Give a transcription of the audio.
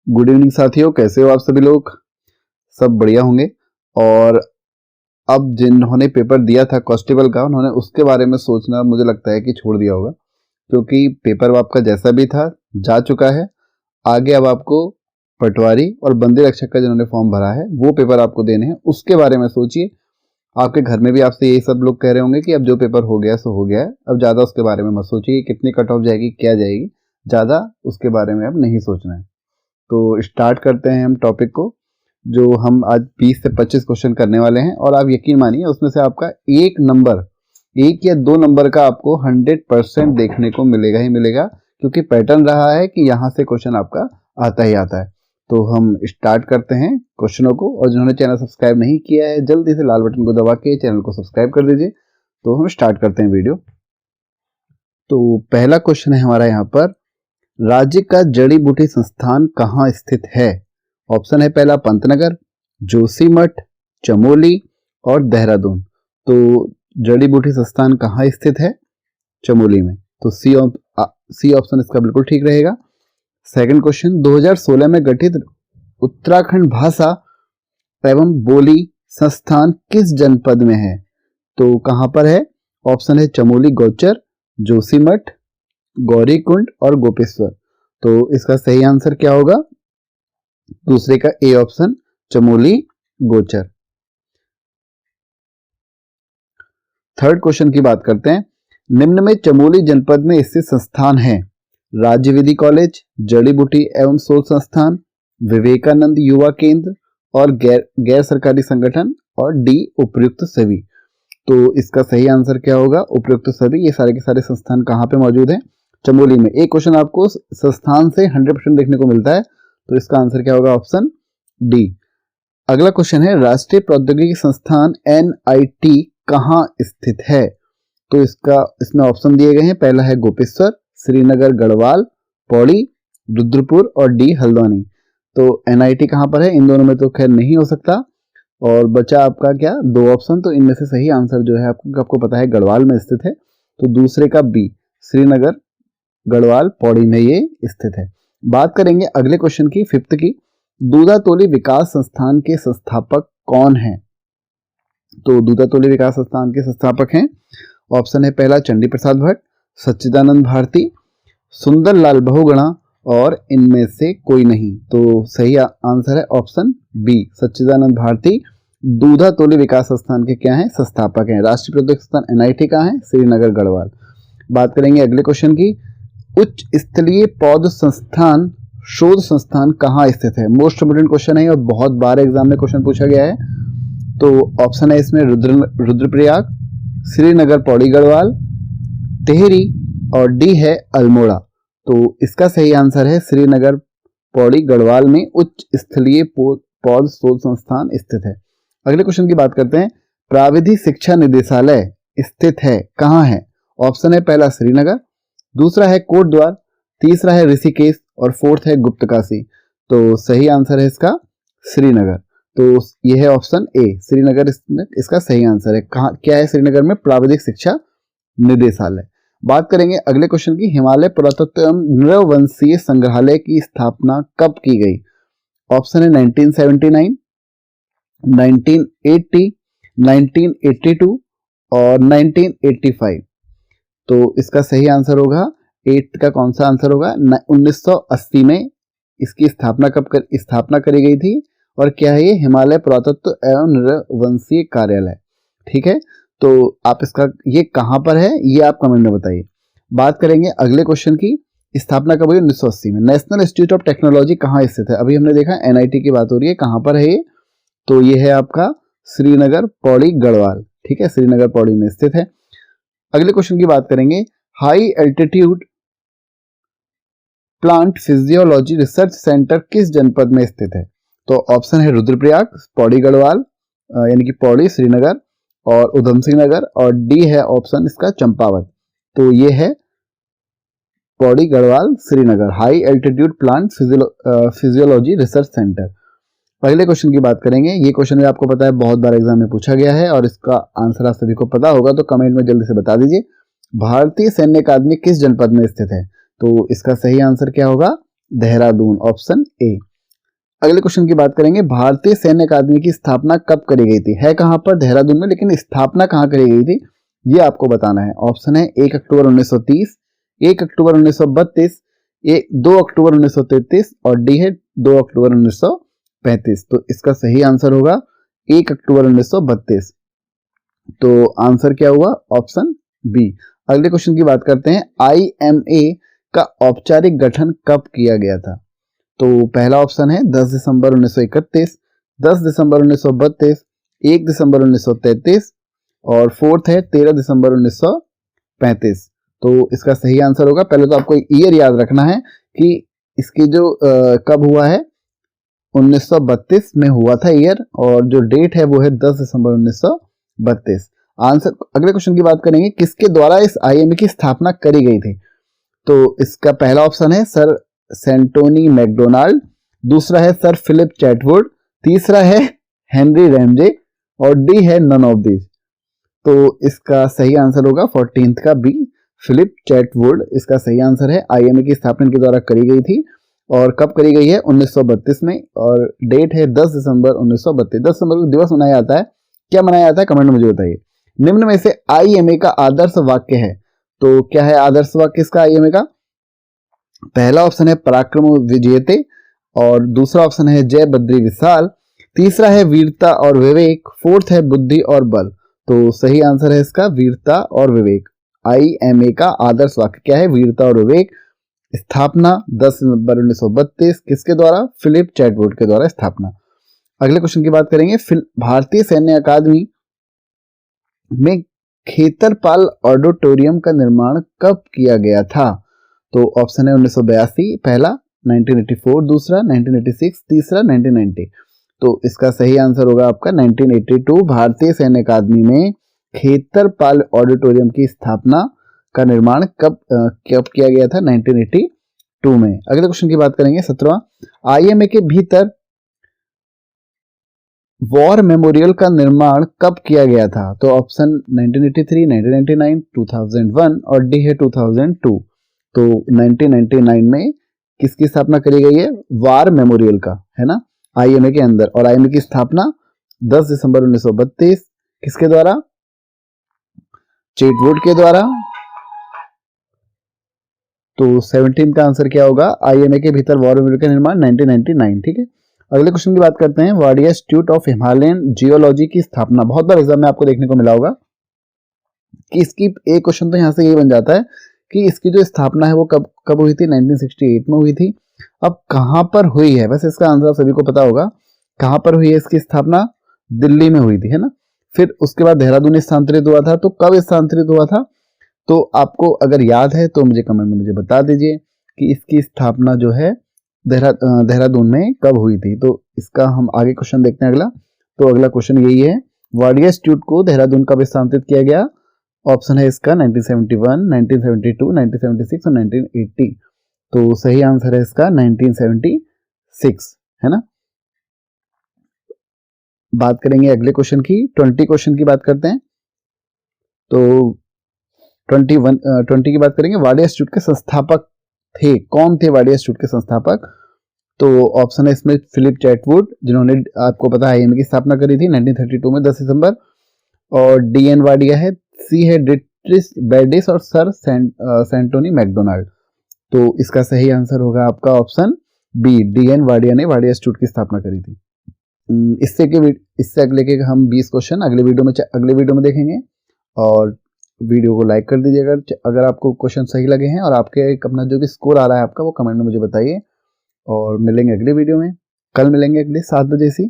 Good evening साथियों, कैसे हो आप सभी लोग? सब बढ़िया होंगे। और अब जिन्होंने पेपर दिया था कांस्टेबल का, उन्होंने उसके बारे में सोचना मुझे लगता है कि छोड़ दिया होगा, क्योंकि पेपर आपका जैसा भी था जा चुका है। आगे अब आपको पटवारी और बंदी रक्षक का जिन्होंने फॉर्म भरा है वो पेपर आपको देने हैं, उसके बारे में सोचिए। आपके घर में भी आपसे यही सब लोग कह रहे होंगे कि अब जो पेपर हो गया सो हो गया है, अब ज़्यादा उसके बारे में मत सोचिए कितनी कट ऑफ जाएगी, क्या जाएगी, ज़्यादा उसके बारे में अब नहीं सोचना है। तो स्टार्ट करते हैं हम टॉपिक को, जो हम आज 20 से 25 क्वेश्चन करने वाले हैं। और आप यकीन मानिए उसमें से आपका एक या दो नंबर का आपको 100% देखने को मिलेगा ही मिलेगा, क्योंकि पैटर्न रहा है कि यहाँ से क्वेश्चन आपका आता ही आता है। तो हम स्टार्ट करते हैं क्वेश्चनों को। और जिन्होंने चैनल सब्सक्राइब नहीं किया है, जल्दी से लाल बटन को दबा के चैनल को सब्सक्राइब कर दीजिए। तो हम स्टार्ट करते हैं वीडियो। तो पहला क्वेश्चन है हमारा यहाँ पर, राज्य का जड़ी बूटी संस्थान कहाँ स्थित है? ऑप्शन है पहला पंतनगर, जोशीमठ, चमोली और देहरादून। तो जड़ी बूटी संस्थान कहाँ स्थित है? चमोली में। तो सी ऑप्शन इसका बिल्कुल ठीक रहेगा। सेकंड क्वेश्चन, 2016 में गठित उत्तराखंड भाषा एवं बोली संस्थान किस जनपद में है? तो कहां पर है? ऑप्शन है चमोली, गौचर, जोशीमठ, गौरीकुंड और गोपेश्वर। तो इसका सही आंसर क्या होगा? दूसरे का ए ऑप्शन, चमोली, गोचर। थर्ड क्वेश्चन की बात करते हैं। निम्न में चमोली जनपद में स्थित संस्थान है? राज्य विधि कॉलेज, जड़ी बूटी एवं शोध संस्थान, विवेकानंद युवा केंद्र और गैर सरकारी संगठन, और डी उपयुक्त सभी। तो इसका सही आंसर क्या होगा? उपयुक्त सभी। ये सारे के सारे संस्थान कहाँ पे मौजूद हैं? चमोली में। एक क्वेश्चन आपको संस्थान से 100% देखने को मिलता है, तो इसका आंसर क्या होगा? Option D. अगला क्वेश्चन है, राष्ट्रीय प्रौद्योगिकी संस्थान NIT कहाँ स्थित है? तो इसमें ऑप्शन दिए गए हैं। पहला है गोपेश्वर, श्रीनगर, गढ़वाल, पौड़ी, रुद्रपुर और डी हल्द्वानी। तो NIT कहाँ पर है? इन दोनों में तो खैर नहीं हो सकता, और बचा आपका क्या? दो ऑप्शन। तो इनमें से सही आंसर जो है आपको पता है गढ़वाल में स्थित है, तो दूसरे का बी, श्रीनगर, गढ़वाल, पौड़ी में ये स्थित है। बात करेंगे अगले क्वेश्चन की, फिफ्थ की। दूधातोली विकास संस्थान के संस्थापक कौन है? तो दूधातोली विकास संस्थान के संस्थापक हैं, ऑप्शन है पहला चंडी प्रसाद भट्ट, सच्चिदानंद भारती, सुंदर लाल बहुगुणा और इनमें से कोई नहीं। तो सही आंसर है ऑप्शन बी, सच्चिदानंद भारती दूधातोली विकास संस्थान के क्या हैं? संस्थापक हैं। राष्ट्रीय प्रौद्योगिकी संस्थान NIT कहाँ है? श्रीनगर, गढ़वाल। बात करेंगे अगले क्वेश्चन की, उच्च स्थलीय पौध संस्थान शोध संस्थान कहाँ स्थित है? मोस्ट इम्पोर्टेंट क्वेश्चन है और बहुत बार एग्जाम में क्वेश्चन पूछा गया है। तो ऑप्शन है इसमें रुद्रप्रयाग, श्रीनगर, पौड़ी, गढ़वाल, टिहरी और डी है अल्मोड़ा। तो इसका सही आंसर है श्रीनगर, पौड़ी, गढ़वाल में उच्च स्थलीय पौध शोध संस्थान स्थित है। अगले क्वेश्चन की बात करते हैं, प्राविधिक शिक्षा निदेशालय स्थित है कहाँ है? ऑप्शन है पहला श्रीनगर, दूसरा है कोटद्वार, तीसरा है ऋषिकेश और फोर्थ है गुप्तकाशी। तो सही आंसर है इसका श्रीनगर। तो यह है ऑप्शन ए, श्रीनगर इसका सही आंसर है। कहाँ क्या है श्रीनगर में? प्राविधिक शिक्षा निदेशालय। बात करेंगे अगले क्वेश्चन की, हिमालय पुरातत्व एवं नृवंशीय संग्रहालय की स्थापना कब की गई? ऑप्शन है 1979, 1980, 1982 और 1985। तो इसका सही आंसर होगा 8 का कौन सा आंसर होगा? 1980 में इसकी स्थापना करी गई थी। और क्या है ये? हिमालय पुरातत्व एवं नृवंशीय कार्यालय। ठीक है, तो आप इसका ये कहां पर है ये आप कमेंट में बताइए। बात करेंगे अगले क्वेश्चन की, स्थापना कब हुई? 1980 में। नेशनल इंस्टीट्यूट ऑफ टेक्नोलॉजी कहाँ स्थित है? अभी हमने देखा NIT की बात हो रही है, कहां पर है ये? तो ये है आपका श्रीनगर, पौड़ी, गढ़वाल। ठीक है, श्रीनगर, पौड़ी में स्थित है। अगले क्वेश्चन की बात करेंगे, high altitude plant physiology research centre किस जनपद में स्थित है? तो ऑप्शन है रुद्रप्रयाग, पौड़ी, गढ़वाल यानी कि पौड़ी, श्रीनगर और उधम सिंह नगर, और डी है ऑप्शन इसका चंपावत। तो ये है Pauri, Garhwal, Srinagar, high altitude plant physiology research centre. अगले क्वेश्चन की बात करेंगे। ये क्वेश्चन भी आपको पता है बहुत बार एग्जाम में पूछा गया है और इसका आंसर आप सभी को पता होगा, तो कमेंट में जल्दी से बता दीजिए। भारतीय सैन्य अकादमी किस जनपद में स्थित है? तो इसका सही आंसर क्या होगा? Dehradun, option A. अगले क्वेश्चन की बात करेंगे, भारतीय सैन्य अकादमी की स्थापना कब करी गई थी? है कहां पर? देहरादून में, लेकिन स्थापना कहां करी गई थी ये आपको बताना है। ऑप्शन है 1 अक्टूबर 1930, 1 अक्टूबर 1932, 2 अक्टूबर 1933 और डी है 2 अक्टूबर 1935। तो इसका सही आंसर होगा 1 अक्टूबर 1932। तो आंसर क्या हुआ? Option B. अगले क्वेश्चन की बात करते हैं, IMA का औपचारिक गठन कब किया गया था? तो पहला ऑप्शन है 10 दिसंबर 1931, 10 दिसंबर 1932, 1 दिसंबर 1933 और फोर्थ है 13 दिसंबर 1935। तो इसका सही आंसर होगा, पहले तो आपको ईयर याद रखना है कि इसकी जो कब हुआ है, 1932 में हुआ था ईयर, और जो डेट है वो है 10 दिसंबर 1932। आंसर। अगले क्वेश्चन की बात करेंगे, किसके द्वारा इस IMA की स्थापना करी गई थी? तो इसका पहला ऑप्शन है सर सेंटोनी मैकडोनाल्ड, दूसरा है सर फिलिप चैटवुड, तीसरा है हेनरी रैमजे और डी है नन ऑफ दीज। तो इसका सही आंसर होगा 14th का बी, फिलिप चैटवुड इसका सही आंसर है। IMA की स्थापना के द्वारा करी गई थी और कब करी गई है? 1932 में, और डेट है 10 दिसंबर 1932। 10 दिसंबर को दिवस मनाया जाता है, क्या मनाया जाता है कमेंट में मुझे बताइए। निम्न में से IMA का आदर्श वाक्य है, तो क्या है आदर्श वाक्य इसका IMA का? पहला ऑप्शन है पराक्रम विजेते, और दूसरा ऑप्शन है जय बद्री विशाल, तीसरा है वीरता और विवेक, फोर्थ है बुद्धि और बल। तो सही आंसर है इसका वीरता और विवेक। IMA का आदर्श वाक्य क्या है? वीरता और विवेक। स्थापना 10 नवंबर 1932, किसके द्वारा? फिलिप चैटवुड के द्वारा स्थापना। अगले क्वेश्चन की बात करेंगे, भारतीय सैन्य अकादमी में खेतरपाल ऑडिटोरियम का निर्माण कब किया गया था? तो ऑप्शन है 1982 पहला, 1984 दूसरा, 1986 तीसरा, 1990। तो इसका सही आंसर होगा आपका 1982। भारतीय सैन्य अकादमी में खेतरपाल ऑडिटोरियम की स्थापना का निर्माण कब किया गया था? 1982 में। अगले क्वेश्चन की बात करेंगे 17वां, IMA के भीतर वॉर मेमोरियल का निर्माण कब किया गया था? तो ऑप्शन 1983, 1999, 2001 और डी है 2002। तो 1999 में किसकी स्थापना करी गई है? वार मेमोरियल का, है ना, IMA के अंदर। और IMA की स्थापना 10 दिसंबर 1932 किसके द्वारा? चैटवुड के द्वारा। तो 17 का आंसर क्या होगा? IMA के भीतर वॉर मेमोरियल का निर्माण 1999। ठीक है, अगले क्वेश्चन की बात करते हैं, Wadia institute of Himalayan geology की स्थापना। बहुत बार एग्जाम में आपको देखने को मिला होगा कि इसकी एक क्वेश्चन तो यहाँ से ये बन जाता है कि इसकी जो स्थापना है वो कब हुई थी? 1968 में हुई थी। अब कहां पर हुई है? वैसे इसका आंसर सभी को पता होगा, कहां पर हुई है इसकी स्थापना? दिल्ली में हुई थी, है ना। फिर उसके बाद देहरादून स्थानांतरित हुआ था। तो कब स्थानांतरित हुआ था? तो आपको अगर याद है तो मुझे कमेंट में मुझे बता दीजिए कि इसकी स्थापना जो है देहरादून में कब हुई थी। तो इसका हम आगे क्वेश्चन देखते हैं अगला। तो अगला क्वेश्चन यही है, वाडिया इंस्टीट्यूट को देहरादून कब स्थानांतरित किया गया? ऑप्शन है इसका 1971, 1972, 1976 और 1980। तो सही आंसर है इसका 1976, है ना। बात करेंगे अगले क्वेश्चन की, 20 क्वेश्चन की बात करते हैं। तो 20 की बात करेंगे, वाडिया इंस्टीट्यूट के संस्थापक थे, कौन थे वाडिया इंस्टीट्यूट के संस्थापक? तो ऑप्शन है इसमें फिलिप चैटवुड, जिन्होंने आपको पता है IMA की स्थापना करी थी 1932 में 10 दिसंबर, और DN वाडिया है, सी है डिट्रिस बेडिस और सर सेंटोनी मैकडोनाल्ड। तो इसका सही आंसर होगा आपका ऑप्शन बी, DN वाडिया ने वाडिया इंस्टीट्यूट की स्थापना करी थी। इससे अगले के हम 20 क्वेश्चन अगले वीडियो में देखेंगे, और वीडियो को लाइक कर दीजिएगा अगर आपको क्वेश्चन सही लगे हैं, और आपके अपना जो भी स्कोर आ रहा है आपका वो कमेंट में मुझे बताइए। और मिलेंगे अगले वीडियो में, कल मिलेंगे अगले 7 बजे से।